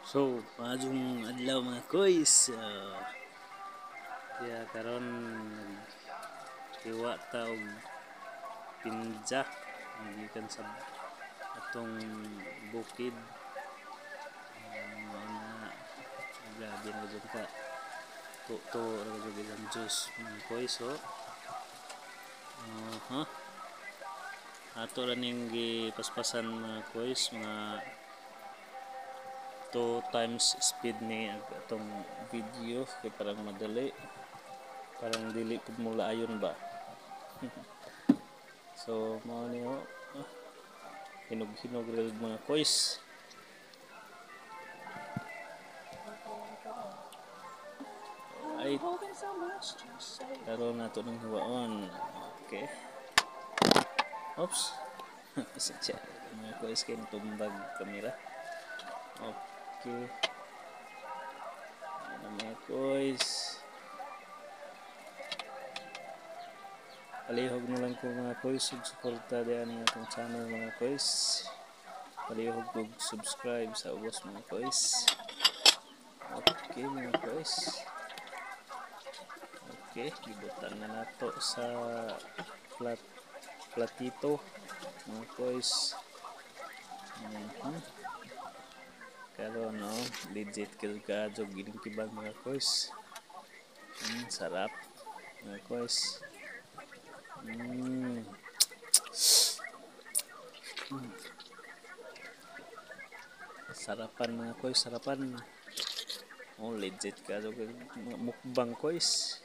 So, maadong adlaw mga koys. Kaya karon nagkiwa ta og pinja gikan sa atong bukid. Na grabe na dyan ka. Tuto ra gyud ang juice mga koys. So, ato ra ning gipaspasan mga koys, mga 2 times speed ni atong video kay parang madali, parang dili pud mo laayon ba. So mao ni hinog-hinog ra mga koys. Ay karon nato nang hiwaon. Okay, oops. Sadya mga koys kay tumbag kamera. Okay, ano mga koys, palihog na lang ko mga koys, suporta diyan ng atong channel mga koys, palihog kog subscribe sa ubos mga koys. Okay mga koys, okay, gibutan na nato sa platito mga koys. Karon legit kadto gining tibag mga koys. Sarap mga koys. Sarapan mga koys, sarapan. Legit kadto mukbang koys.